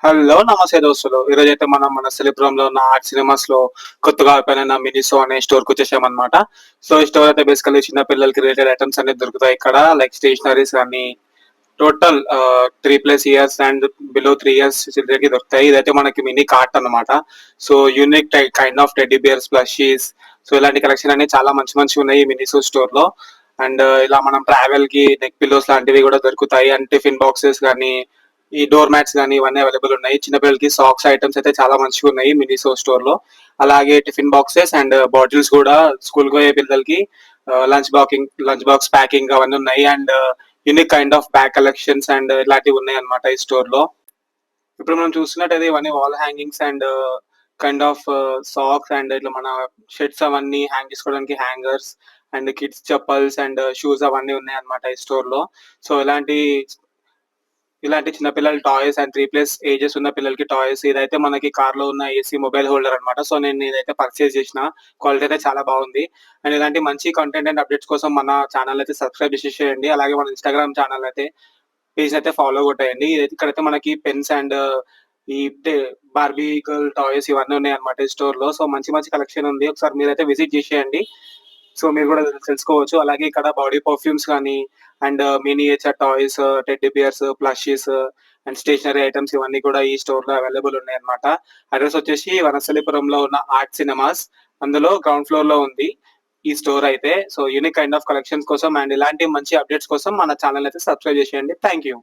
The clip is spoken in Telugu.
హలో! నమస్తే దోస్తులు. ఈరోజైతే మనం మన సెలిబ్రంలో ఉన్న ఆర్ట్ సినిమాస్‌లో కొత్తగా ఓపెన్ అయిన మినిసో అనే స్టోర్‌కొచ్చేసామనమాట. సో, ఈ స్టోర్ అయితే బేసికల్లీ చిన్న పిల్లలకి రిలేటెడ్ ఐటెమ్స్ అనేది దొరుకుతాయి ఇక్కడ. లైక్ స్టేషనరీస్ గానీ, total 3+ years and below 3 years చిల్డ్రన్‌కి దొరుకుతాయి. ఇదైతే మనకి మినీ కార్ట్ అన్నమాట. So, unique kind of teddy bears, plushies, so, ఇలాంటి కలెక్షన్ అన్ని చాలా మంచి మంచిగున్నాయి ఈ మినిసో స్టోర్‌లో. అండ్ ఇలా మనం ట్రావెల్‌కి నెక్ పిల్లోస్ లాంటివి గూడా దొరుకుతాయి. అండ్ టిఫిన్ బాక్సెస్ గానీ, ఈ డోర్ మ్యాట్స్ గానీ ఇవన్నీ అవైలబుల్ ఉన్నాయి. చిన్న పిల్లలకి సాక్స్ ఐటెమ్స్ అయితే చాలా మంచిగున్నాయి మినిసో స్టోర్‌లో. అలాగే టిఫిన్ బాక్సెస్ అండ్ బాటిల్స్ గూడా స్కూల్‌కి పోయే పిల్లలకి లంచ్ బాక్స్ ప్యాకింగ్ అవన్నీ ఉన్నాయి. And unique kind of bag collections and ఇలాంటివి ఉన్నాయన్నమాట ఈ స్టోర్‌లో. ఇప్పుడు మనం చూస్తున్నట్టయితే ఇవన్నీ wall hangings and kind of socks and ఇట్లా మన షర్ట్స్ అవన్నీ హ్యాంగ్ చేసుకోవడానికి hangers and kids chappals and shoes అవన్నీ ఉన్నాయన్నమాట ఈ స్టోర్‌లో. సో, ఇలాంటి చిన్న పిల్లల టాయ్స్ అండ్ 3+ ఏజెస్ ఉన్న పిల్లలకి టాయ్స్ ఇదైతే మనకి కార్‌లో ఉన్న ఏసీ మొబైల్ హోల్డర్ అన్నమాట. సో, నేను ఇదైతే పర్చేస్ చేసిన. క్వాలిటీ అయితే చాలా బాగుంది. అండ్ ఇలాంటి మంచి కంటెంట్ అండ్ అప్డేట్స్ కోసం మన ఛానెల్ అయితే సబ్స్క్రైబ్ చేసేసేయండి. అలాగే మన ఇన్‌స్టాగ్రామ్ ఛానెల్ అయితే పేజ్ అయితే ఫాలో కొట్టేయండి. ఇక్కడైతే మనకి పెన్స్ అండ్ ఈ టె బార్బీ గర్ల్ టాయ్స్ ఇవన్నీ ఉన్నాయన్నమాట ఈ స్టోర్‌లో. సో, మంచి మంచి కలెక్షన్ ఉంది. ఒకసారి మీరైతే విజిట్ చేసేయండి. సో, మీరు గూడా తెలుసుకోవచ్చు. అలాగే ఇక్కడ బాడీ పర్ఫ్యూమ్స్ గానీ, and miniature toys, teddy bears, plushies and stationery items ఇవన్నీ కూడా ఈ స్టోర్‌లో అవైలబుల్ ఉన్నాయన్నమాట. అడ్రెస్ వచ్చేసి వనస్థలిపురంలో ఉన్న ఆర్ట్ సినిమాస్. అందులో గ్రౌండ్ ఫ్లోర్‌లో ఉంది ఈ స్టోర్ అయితే. So, unique kind of collections కోసం అండ్ ఇలాంటి మంచి అప్డేట్స్ కోసం మన ఛానెల్ అయితే సబ్స్క్రైబ్ చేసేయండి. Thank you.